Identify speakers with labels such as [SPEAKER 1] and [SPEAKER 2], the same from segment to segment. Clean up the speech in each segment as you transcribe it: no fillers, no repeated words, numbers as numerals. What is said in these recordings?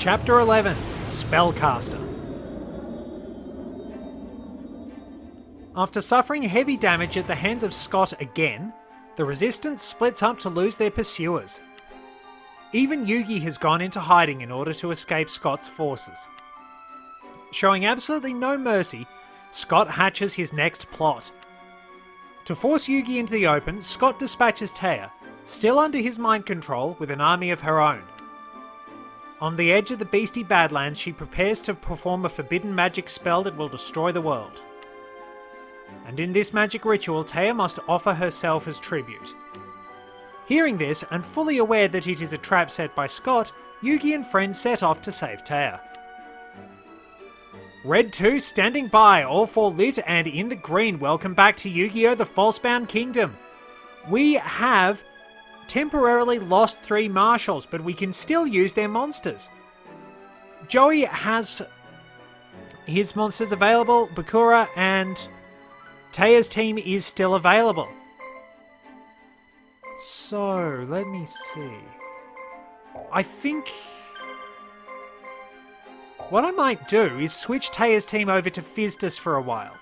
[SPEAKER 1] Chapter 11, Spellcaster. After suffering heavy damage at the hands of Scott again, the Resistance splits up to lose their pursuers. Even YuGiOh has gone into hiding in order to escape Scott's forces. Showing absolutely no mercy, Scott hatches his next plot. To force YuGiOh into the open, Scott dispatches Taya, still under his mind control, with an army of her own. On the edge of the beastie Badlands, she prepares to perform a forbidden magic spell that will destroy the world. And in this magic ritual, Taya must offer herself as tribute. Hearing this, and fully aware that it is a trap set by Scott, YuGiOh and friends set off to save Taya. Red 2 standing by, all four lit and in the green. Welcome back to YuGiOh, the Falsebound Kingdom. We have temporarily lost 3 marshals, but we can still use their monsters. Joey has his monsters available, Bakura, and Taya's team is still available. So, let me see. I think what I might do is switch Taya's team over to Fizdus for a while.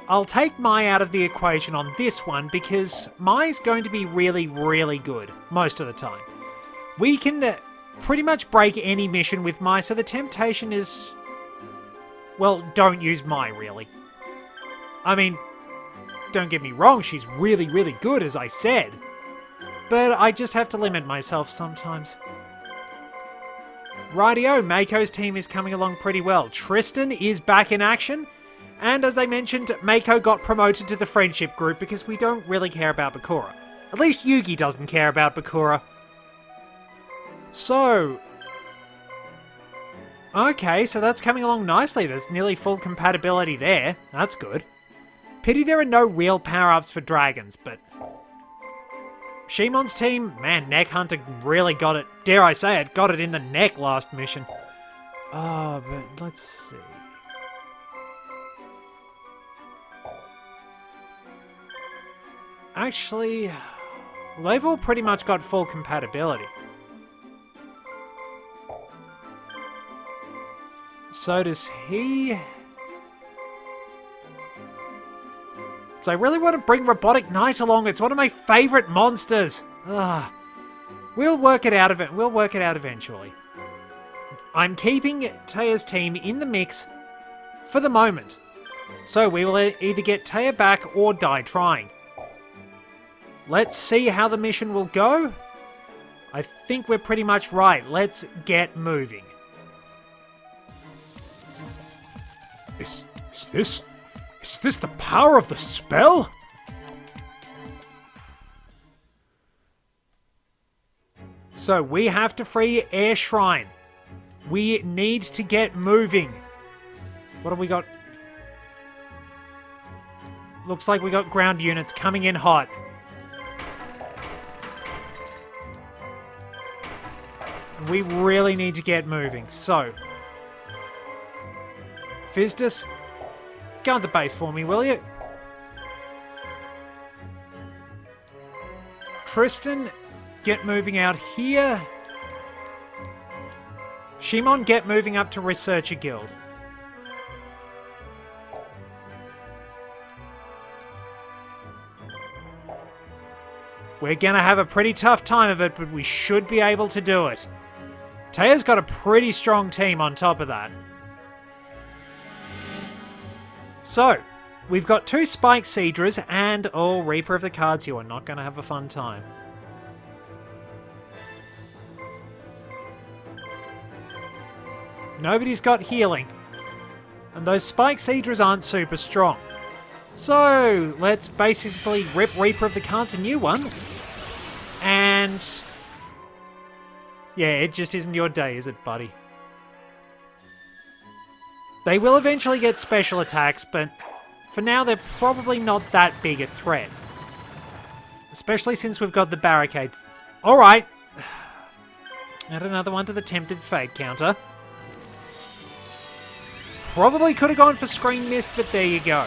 [SPEAKER 1] I'll take Mai out of the equation on this one because Mai's going to be really, really good most of the time. We can pretty much break any mission with Mai, so the temptation is, well, don't use Mai, really. I mean, don't get me wrong, she's really, really good, as I said. But I just have to limit myself sometimes. Rightio, Mako's team is coming along pretty well. Tristan is back in action. And as I mentioned, Mako got promoted to the friendship group because we don't really care about Bakura. At least YuGiOh doesn't care about Bakura. So, okay, so that's coming along nicely. There's nearly full compatibility there. That's good. Pity there are no real power-ups for dragons, but Shimon's team, man, Neck Hunter really got it, dare I say it, got it in the neck last mission. Oh, but let's see. Actually, they've all pretty much got full compatibility. So does he. So I really want to bring Robotic Knight along. It's one of my favourite monsters. Ugh. We'll work it out eventually. I'm keeping Taya's team in the mix for the moment. So we will either get Taya back or die trying. Let's see how the mission will go. I think we're pretty much right. Let's get moving.
[SPEAKER 2] Is this the power of the spell?
[SPEAKER 1] So we have to free Air Shrine. We need to get moving. What have we got? Looks like we got ground units coming in hot. We really need to get moving. So, Fizdus, guard the base for me, will you? Tristan, get moving out here. Shimon, get moving up to Researcher Guild. We're gonna have a pretty tough time of it, but we should be able to do it. Taya's got a pretty strong team on top of that. So, we've got 2 Spike Seedras and, oh, Reaper of the Cards, you are not going to have a fun time. Nobody's got healing. And those Spike Seedras aren't super strong. So, let's basically rip Reaper of the Cards a new one. And yeah, it just isn't your day, is it, buddy? They will eventually get special attacks, but for now they're probably not that big a threat. Especially since we've got the barricades. Alright. Add another one to the Tempted Fate counter. Probably could have gone for Screen Mist, but there you go.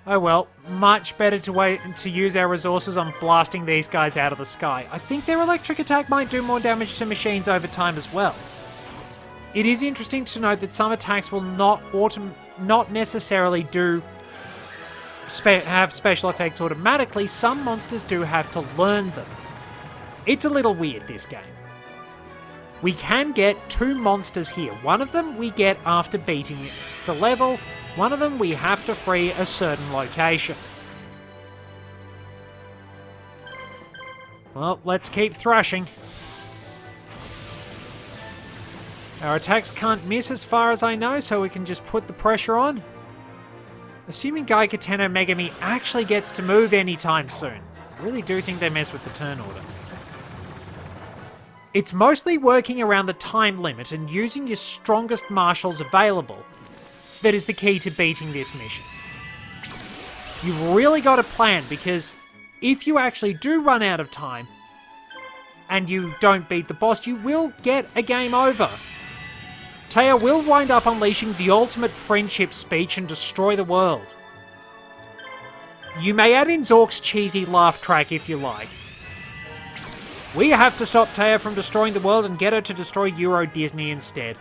[SPEAKER 1] Oh well, much better to use our resources on blasting these guys out of the sky. I think their electric attack might do more damage to machines over time as well. It is interesting to note that some attacks will not necessarily have special effects automatically. Some monsters do have to learn them. It's a little weird, this game. We can get 2 monsters here. One of them we get after beating the level. One of them we have to free a certain location. Well, let's keep thrashing. Our attacks can't miss as far as I know, so we can just put the pressure on. Assuming Gaikateno Megami actually gets to move anytime soon. I really do think they mess with the turn order. It's mostly working around the time limit and using your strongest marshals available that is the key to beating this mission. You've really got a plan, because if you actually do run out of time and you don't beat the boss, you will get a game over. Taya will wind up unleashing the ultimate friendship speech and destroy the world. You may add in Zork's cheesy laugh track if you like. We have to stop Taya from destroying the world and get her to destroy Euro Disney instead.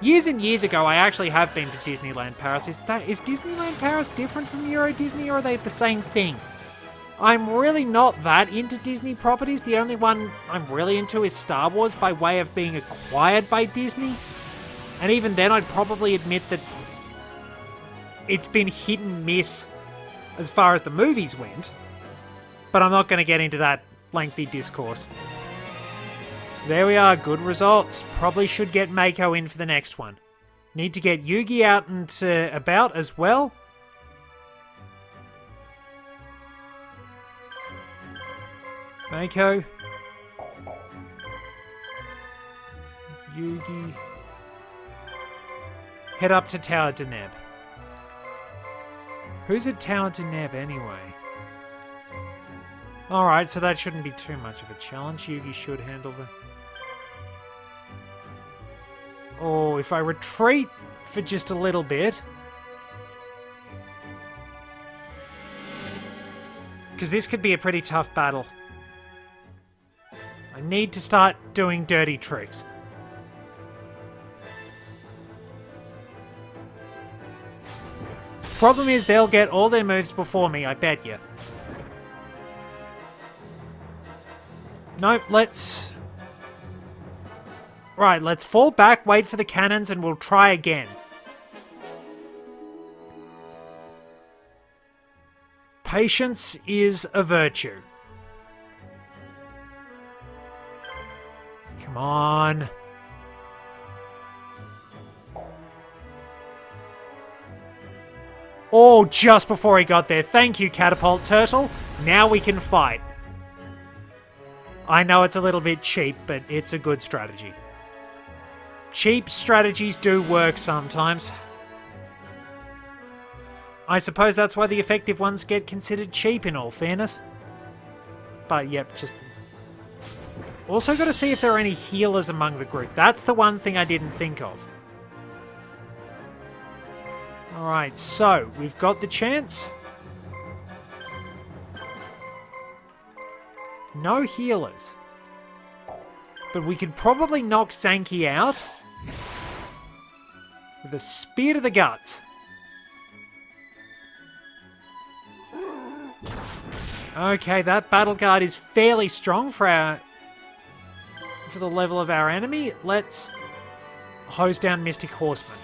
[SPEAKER 1] Years and years ago, I actually have been to Disneyland Paris. Is Disneyland Paris different from Euro Disney, or are they the same thing? I'm really not that into Disney properties. The only one I'm really into is Star Wars, by way of being acquired by Disney. And even then, I'd probably admit that it's been hit and miss as far as the movies went. But I'm not going to get into that lengthy discourse. So there we are, good results. Probably should get Mako in for the next one. Need to get Yugi out and about as well. Mako. Yugi. Head up to Tower Deneb. Who's at Tower Deneb anyway? Alright, so that shouldn't be too much of a challenge. Yugi should handle the... Oh, if I retreat for just a little bit... Because this could be a pretty tough battle. I need to start doing dirty tricks. Problem is, they'll get all their moves before me, I bet you. Nope, let's... Right, let's fall back, wait for the cannons, and we'll try again. Patience is a virtue. Come on. Oh, just before he got there. Thank you, Catapult Turtle. Now we can fight. I know it's a little bit cheap, but it's a good strategy. Cheap strategies do work sometimes. I suppose that's why the effective ones get considered cheap, in all fairness. But yep, just... Also got to see if there are any healers among the group. That's the one thing I didn't think of. Alright, so we've got the chance. No healers. But we could probably knock Zanki out with a spear to the guts. Okay, that battle guard is fairly strong for the level of our enemy. Let's hose down Mystic Horseman.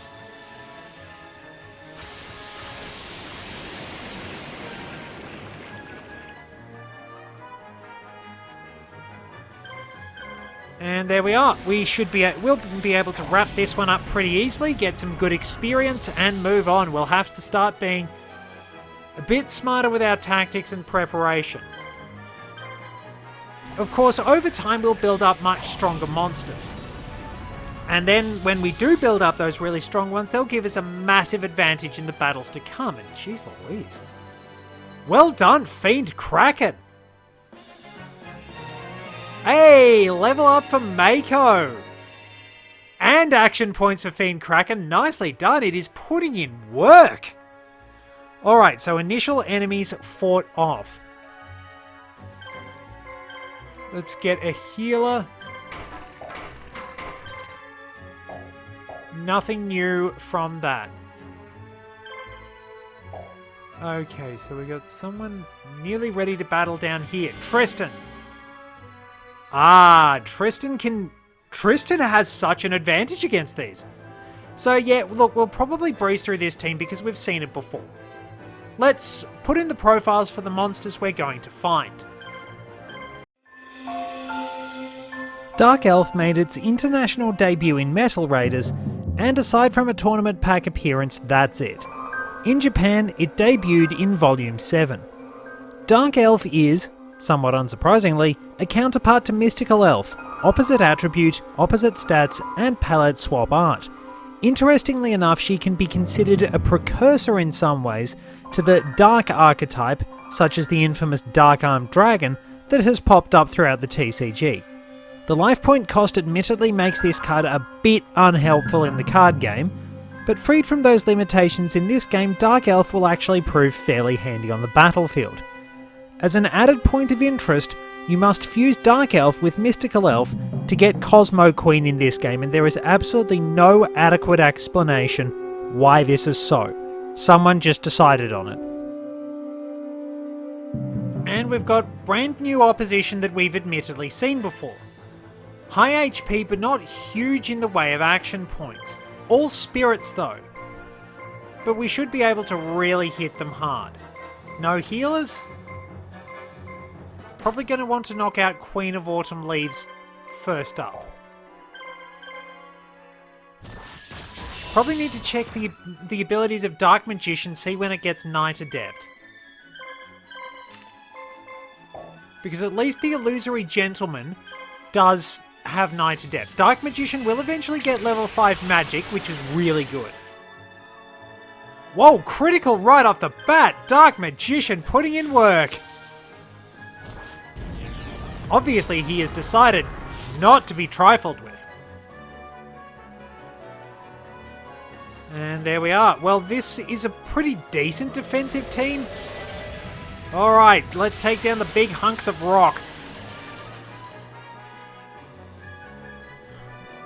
[SPEAKER 1] And there we are. We'll be able to wrap this one up pretty easily, get some good experience, and move on. We'll have to start being a bit smarter with our tactics and preparation. Of course, over time we'll build up much stronger monsters. And then when we do build up those really strong ones, they'll give us a massive advantage in the battles to come. And jeez Louise. Well done, Fiend Kraken! Hey, level up for Mako! And action points for Fiend Kraken. Nicely done. It is putting in work. Alright, so initial enemies fought off. Let's get a healer. Nothing new from that. Okay, so we got someone nearly ready to battle down here. Tristan! Ah, Tristan has such an advantage against these. So yeah, look, we'll probably breeze through this team because we've seen it before. Let's put in the profiles for the monsters we're going to find. Dark Elf made its international debut in Metal Raiders, and aside from a tournament pack appearance, that's it. In Japan, it debuted in Volume 7. Dark Elf is, somewhat unsurprisingly, a counterpart to Mystical Elf, opposite attribute, opposite stats, and palette swap art. Interestingly enough, she can be considered a precursor in some ways to the Dark archetype, such as the infamous Dark-Armed Dragon, that has popped up throughout the TCG. The life point cost admittedly makes this card a bit unhelpful in the card game, but freed from those limitations in this game, Dark Elf will actually prove fairly handy on the battlefield. As an added point of interest, you must fuse Dark Elf with Mystical Elf to get Cosmo Queen in this game, and there is absolutely no adequate explanation why this is so. Someone just decided on it. And we've got brand new opposition that we've admittedly seen before. High HP but not huge in the way of action points. All spirits though. But we should be able to really hit them hard. No healers? Probably going to want to knock out Queen of Autumn Leaves first up. Probably need to check the abilities of Dark Magician, see when it gets Night Adept. Because at least the Illusory Gentleman does have Night Adept. Dark Magician will eventually get level 5 magic, which is really good. Whoa, critical right off the bat! Dark Magician putting in work! Obviously he has decided not to be trifled with. And there we are. Well, this is a pretty decent defensive team. Alright, let's take down the big hunks of rock.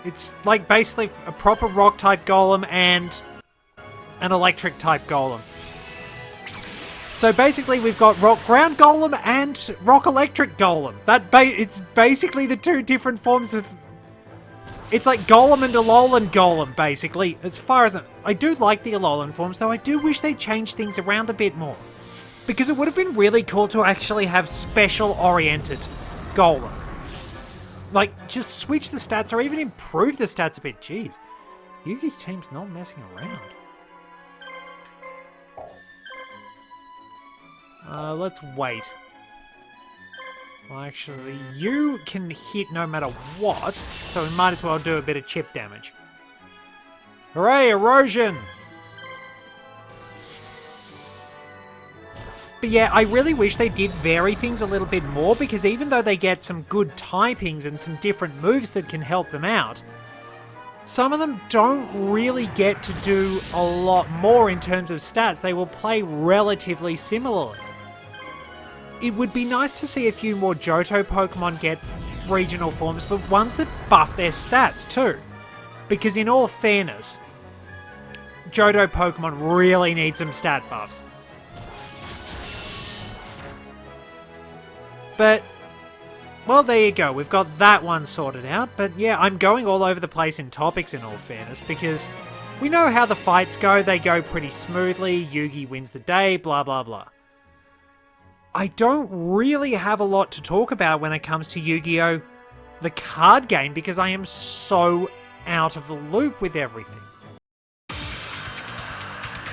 [SPEAKER 1] It's like basically a proper rock type golem and an electric type golem. So basically we've got rock ground golem and rock electric golem. It's basically the two different forms of... It's like golem and Alolan golem, basically. As far as... I do like the Alolan forms, though I do wish they'd change things around a bit more. Because it would have been really cool to actually have special-oriented golem. Like, just switch the stats or even improve the stats a bit. Jeez. Yugi's team's not messing around. Let's wait. Well, actually, you can hit no matter what, so we might as well do a bit of chip damage. Hooray, erosion! But yeah, I really wish they did vary things a little bit more, because even though they get some good typings and some different moves that can help them out, some of them don't really get to do a lot more in terms of stats. They will play relatively similarly. It would be nice to see a few more Johto Pokemon get regional forms, but ones that buff their stats too. Because in all fairness, Johto Pokemon really need some stat buffs. But, well, there you go. We've got that one sorted out. But yeah, I'm going all over the place in topics in all fairness, because we know how the fights go. They go pretty smoothly. Yugi wins the day, blah, blah, blah. I don't really have a lot to talk about when it comes to Yu-Gi-Oh! The card game, because I am so out of the loop with everything.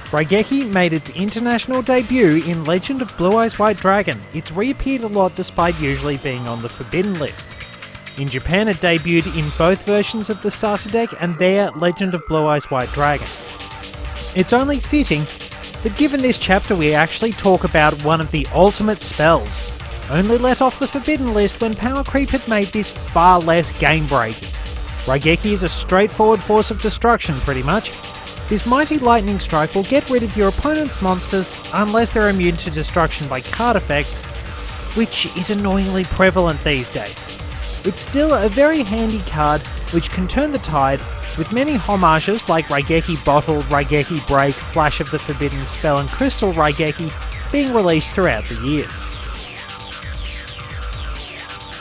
[SPEAKER 1] Raigeki made its international debut in Legend of Blue Eyes White Dragon. It's reappeared a lot despite usually being on the forbidden list. In Japan it debuted in both versions of the starter deck and their Legend of Blue Eyes White Dragon. It's only fitting that given this chapter we actually talk about one of the ultimate spells, only let off the forbidden list when power creep had made this far less game breaking. Raigeki is a straightforward force of destruction pretty much. This mighty lightning strike will get rid of your opponent's monsters unless they're immune to destruction by card effects, which is annoyingly prevalent these days. It's still a very handy card which can turn the tide, with many homages like Raigeki Bottle, Raigeki Break, Flash of the Forbidden Spell and Crystal Raigeki being released throughout the years.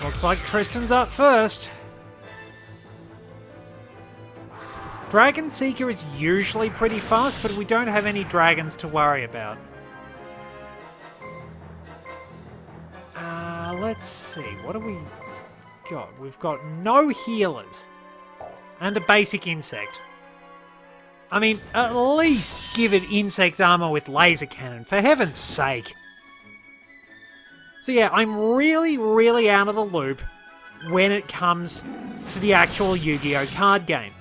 [SPEAKER 1] Looks like Tristan's up first. Dragon Seeker is usually pretty fast, but we don't have any dragons to worry about. Let's see, what do we got? We've got no healers. And a basic insect. I mean, at least give it insect armor with laser cannon, for heaven's sake. So yeah, I'm really out of the loop when it comes to the actual Yu-Gi-Oh card game.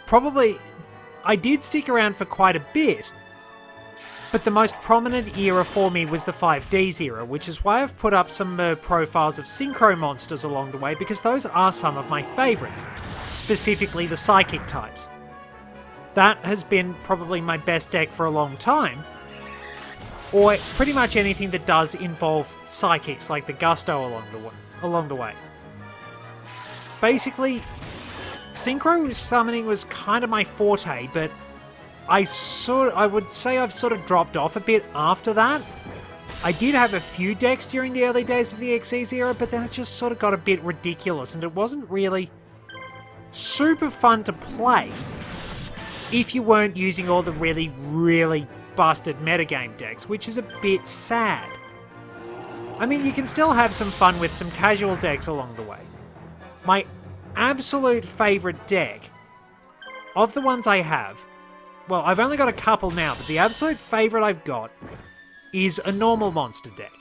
[SPEAKER 1] Probably, I did stick around for quite a bit, but the most prominent era for me was the 5Ds era, which is why I've put up some profiles of synchro monsters along the way, because those are some of my favourites, specifically the psychic types. That has been probably my best deck for a long time, or pretty much anything that does involve psychics like the Gusto along the way. Basically, synchro summoning was kind of my forte, but I would say I've sort of dropped off a bit after that. I did have a few decks during the early days of the XE's era, but then it just sort of got a bit ridiculous, and it wasn't really super fun to play if you weren't using all the really busted metagame decks, which is a bit sad. I mean, you can still have some fun with some casual decks along the way. My absolute favourite deck, of the ones I have, well, I've only got a couple now, but the absolute favourite I've got is a normal monster deck.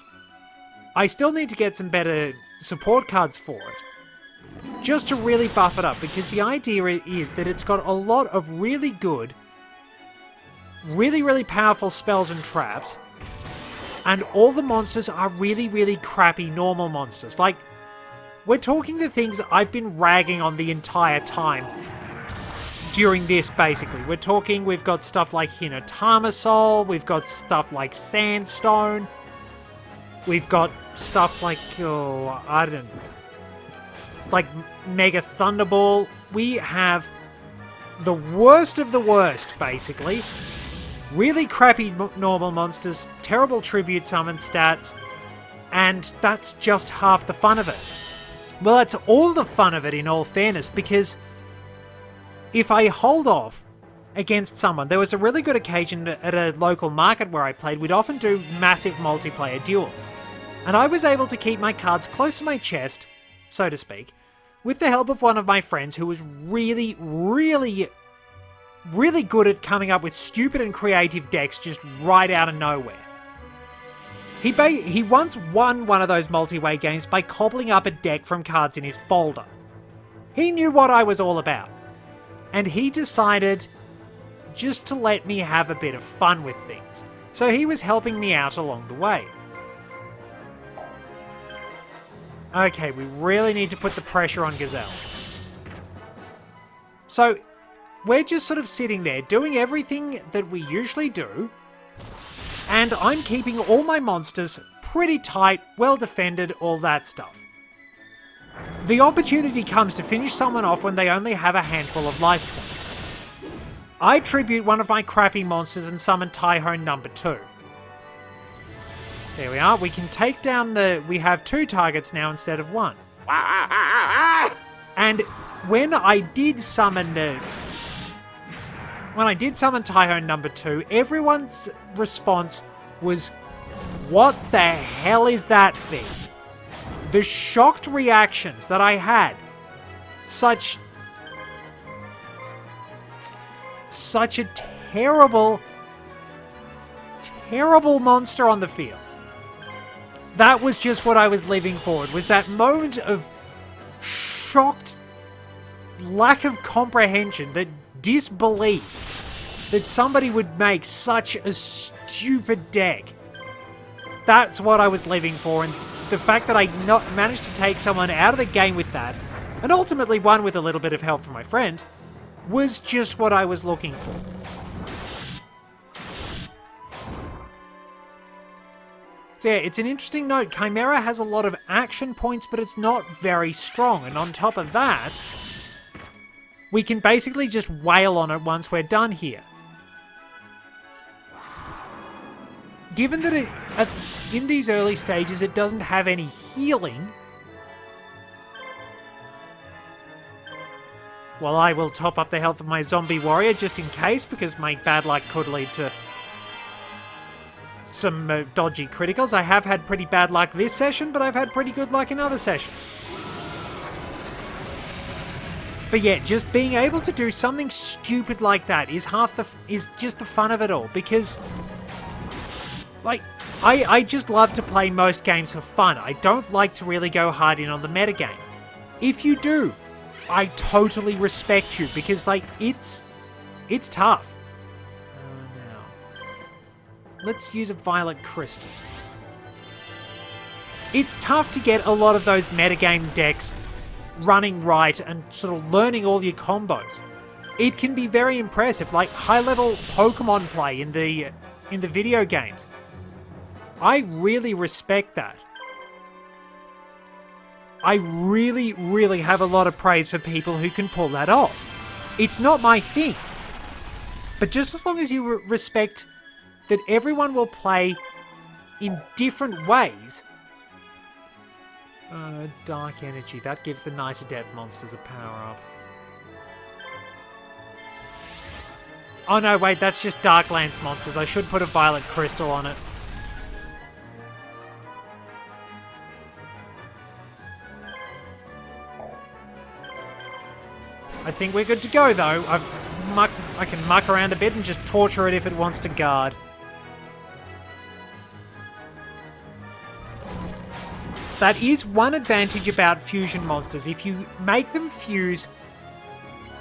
[SPEAKER 1] I still need to get some better support cards for it, just to really buff it up, because the idea is that it's got a lot of really good, really powerful spells and traps, and all the monsters are really crappy normal monsters. Like, we're talking the things I've been ragging on the entire time during this, basically. We're talking, we've got stuff like Hinotama Soul, we've got stuff like Sandstone, we've got stuff like, I don't know, like Mega Thunderball. We have the worst of the worst, basically. Really crappy normal monsters, terrible tribute summon stats, and that's just half the fun of it. Well, that's all the fun of it, in all fairness, because if I hold off against someone, there was a really good occasion at a local market where I played, we'd often do massive multiplayer duels. And I was able to keep my cards close to my chest, so to speak, with the help of one of my friends who was really good at coming up with stupid and creative decks just right out of nowhere. He once won one of those multi-way games by cobbling up a deck from cards in his folder. He knew what I was all about. And he decided just to let me have a bit of fun with things. So he was helping me out along the way. Okay, we really need to put the pressure on Gazelle. So, we're just sort of sitting there doing everything that we usually do, and I'm keeping all my monsters pretty tight, well defended, all that stuff. The opportunity comes to finish someone off when they only have a handful of life points. I tribute one of my crappy monsters and summon Tyhone number 2. There we are, we can take down we have 2 targets now instead of 1. And when I did summon Tyhone number 2, everyone's response was, "What the hell is that thing?" The shocked reactions that I had, such a terrible monster on the field. That was just what I was living for. It was that moment of shocked lack of comprehension, that disbelief that somebody would make such a stupid deck. That's what I was living for, and the fact that I managed to take someone out of the game with that, and ultimately won with a little bit of help from my friend, was just what I was looking for. So yeah, it's an interesting note. Chimera has a lot of action points, but it's not very strong. And on top of that, we can basically just wail on it once we're done here. Given that in these early stages it doesn't have any healing, well, I will top up the health of my zombie warrior just in case, because my bad luck could lead to some dodgy criticals. I have had pretty bad luck this session, but I've had pretty good luck in other sessions. But yeah, just being able to do something stupid like that is just the fun of it all, because like I just love to play most games for fun. I don't like to really go hard in on the metagame. If you do, I totally respect you, because like it's tough. Now let's use a violet crystal. It's tough to get a lot of those metagame decks running right and sort of learning all your combos. It can be very impressive, like high-level Pokemon play in the video games. I really respect that. I really, really have a lot of praise for people who can pull that off. It's not my thing. But just as long as you respect that everyone will play in different ways. Dark energy. That gives the Night Adept monsters a power-up. Oh no, wait, that's just Darklands monsters. I should put a violet crystal on it. I think we're good to go, though. I can muck around a bit and just torture it if it wants to guard. That is one advantage about fusion monsters. If you make them fuse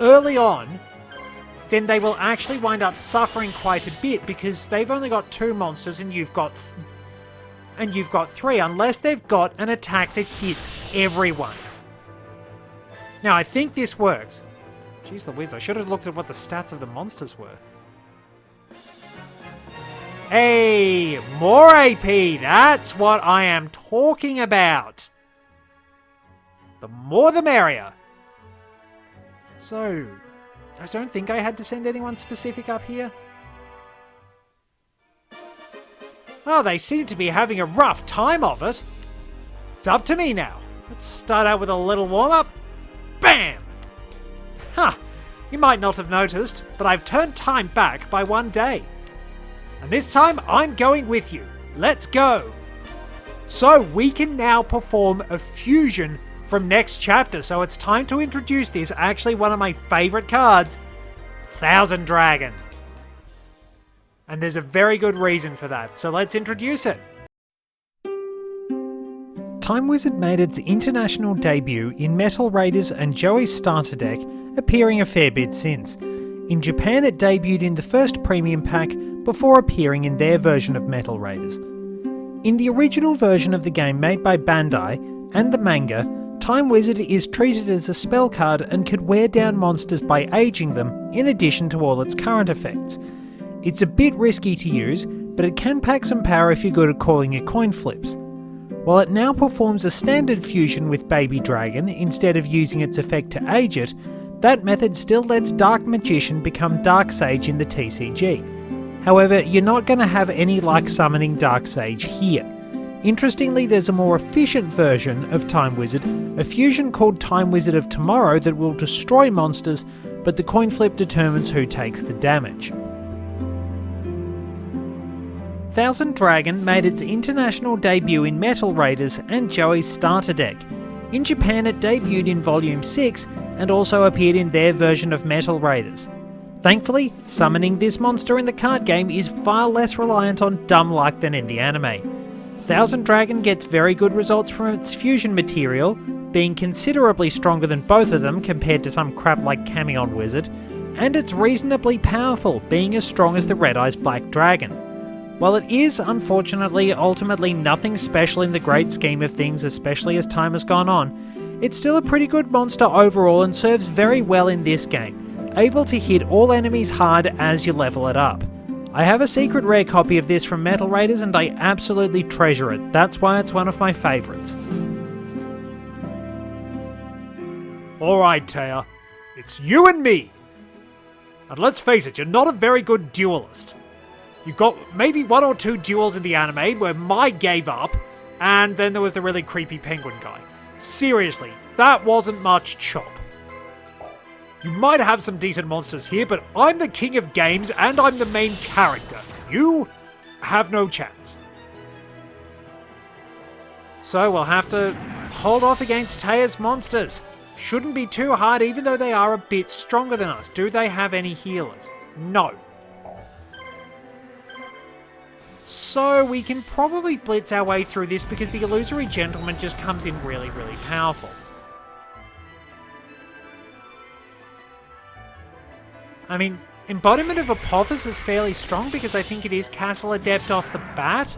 [SPEAKER 1] early on, then they will actually wind up suffering quite a bit, because they've only got 2 monsters and you've got 3, unless they've got an attack that hits everyone. Now, I think this works. Jeez Louise, I should have looked at what the stats of the monsters were. Hey, more AP! That's what I am talking about! The more the merrier. So, I don't think I had to send anyone specific up here. Oh, they seem to be having a rough time of it. It's up to me now. Let's start out with a little warm-up. Bam! Ha! You might not have noticed, but I've turned time back by 1 day. And this time, I'm going with you. Let's go! So, we can now perform a fusion from next chapter, so it's time to introduce this, actually one of my favourite cards, Thousand Dragon. And there's a very good reason for that, so let's introduce it. Time Wizard made its international debut in Metal Raiders and Joey's starter deck, appearing a fair bit since. In Japan, it debuted in the first premium pack before appearing in their version of Metal Raiders. In the original version of the game made by Bandai and the manga, Time Wizard is treated as a spell card and could wear down monsters by aging them, in addition to all its current effects. It's a bit risky to use, but it can pack some power if you're good at calling your coin flips. While it now performs a standard fusion with Baby Dragon instead of using its effect to age it, that method still lets Dark Magician become Dark Sage in the TCG. However, you're not going to have any luck summoning Dark Sage here. Interestingly, there's a more efficient version of Time Wizard, a fusion called Time Wizard of Tomorrow that will destroy monsters, but the coin flip determines who takes the damage. Thousand Dragon made its international debut in Metal Raiders and Joey's starter deck. In Japan, it debuted in Volume 6 and also appeared in their version of Metal Raiders. Thankfully, summoning this monster in the card game is far less reliant on dumb luck than in the anime. Thousand Dragon gets very good results from its fusion material, being considerably stronger than both of them compared to some crap like Camion Wizard, and it's reasonably powerful, being as strong as the Red Eyes Black Dragon. While it is, unfortunately, ultimately nothing special in the great scheme of things, especially as time has gone on, it's still a pretty good monster overall and serves very well in this game. able to hit all enemies hard as you level it up. I have a secret rare copy of this from Metal Raiders and I absolutely treasure it. That's why it's one of my favourites.
[SPEAKER 2] Alright, Taya. It's you and me. And let's face it, you're not a very good duelist. You got maybe 1 or 2 duels in the anime where Mai gave up, and then there was the really creepy penguin guy. Seriously, that wasn't much chop. You might have some decent monsters here, but I'm the king of games and I'm the main character. You have no chance.
[SPEAKER 1] So we'll have to hold off against Taya's monsters. Shouldn't be too hard even though they are a bit stronger than us. Do they have any healers? No. So we can probably blitz our way through this because the Illusory Gentleman just comes in really, really powerful. I mean, Embodiment of Apophis is fairly strong because I think it is Castle Adept off the bat.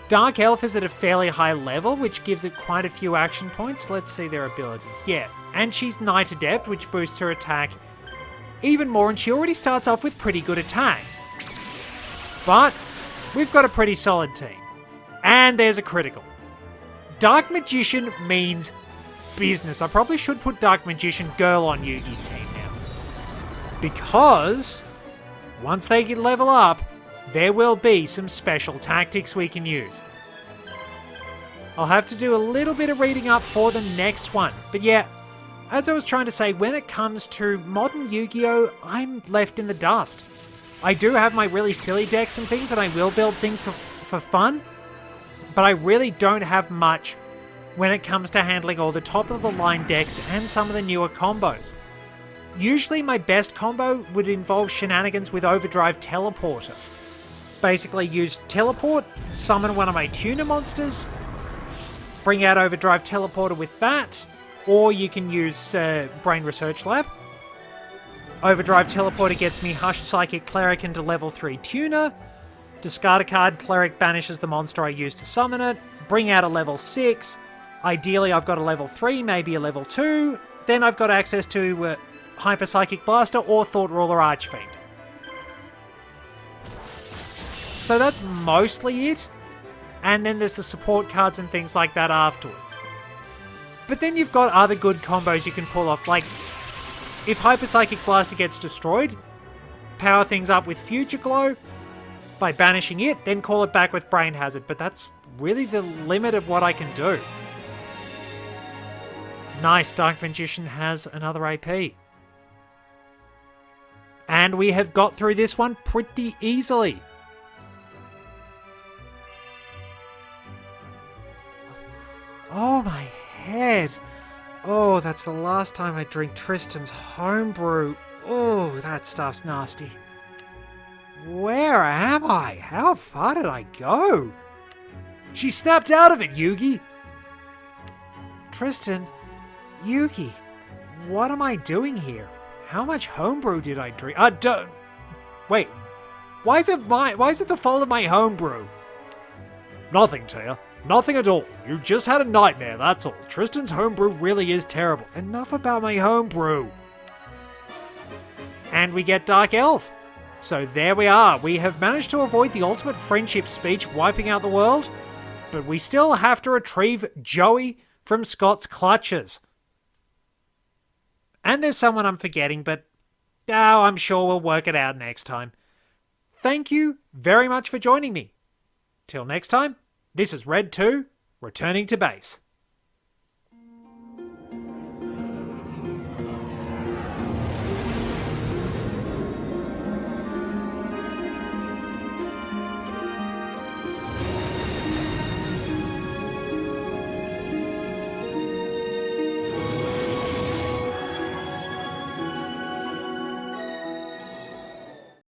[SPEAKER 1] Dark Elf is at a fairly high level, which gives it quite a few action points. Let's see their abilities. Yeah, and she's Knight Adept, which boosts her attack even more, and she already starts off with pretty good attack. But we've got a pretty solid team. And there's a critical. Dark Magician means business. I probably should put Dark Magician Girl on Yugi's team now. Because once they get level up, there will be some special tactics we can use. I'll have to do a little bit of reading up for the next one. But yeah, as I was trying to say, when it comes to modern Yu-Gi-Oh, I'm left in the dust. I do have my really silly decks and things, and I will build things for fun, but I really don't have much when it comes to handling all the top-of-the-line decks and some of the newer combos. Usually my best combo would involve shenanigans with Overdrive Teleporter. Basically use Teleport, summon one of my tuner monsters, bring out Overdrive Teleporter with that, or you can use Brain Research Lab. Overdrive Teleporter gets me Hushed Psychic Cleric into level 3 tuner, discard a card, Cleric banishes the monster I used to summon it, bring out a level 6, ideally I've got a level 3, maybe a level 2, then I've got access to Hyper Psychic Blaster or Thought Ruler Archfiend. So that's mostly it. And then there's the support cards and things like that afterwards. But then you've got other good combos you can pull off, like if Hyper Psychic Blaster gets destroyed, power things up with Future Glow by banishing it, then call it back with Brain Hazard. But that's really the limit of what I can do. Nice, Dark Magician has another AP. And we have got through this one pretty easily. Oh, my head. Oh, that's the last time I drink Tristan's homebrew. Oh, that stuff's nasty. Where am I? How far did I go?
[SPEAKER 2] She snapped out of it, Yugi.
[SPEAKER 1] Tristan, Yugi, what am I doing here? How much homebrew did I drink? Wait, why is it the fault of my homebrew?
[SPEAKER 2] Nothing, Taya. Nothing at all. You just had a nightmare, that's all. Tristan's homebrew really is terrible.
[SPEAKER 1] Enough about my homebrew. And we get Dark Elf. So there we are. We have managed to avoid the ultimate friendship speech wiping out the world, but we still have to retrieve Joey from Scott's clutches. And there's someone I'm forgetting, but I'm sure we'll work it out next time. Thank you very much for joining me. Till next time, this is Red 2, returning to base.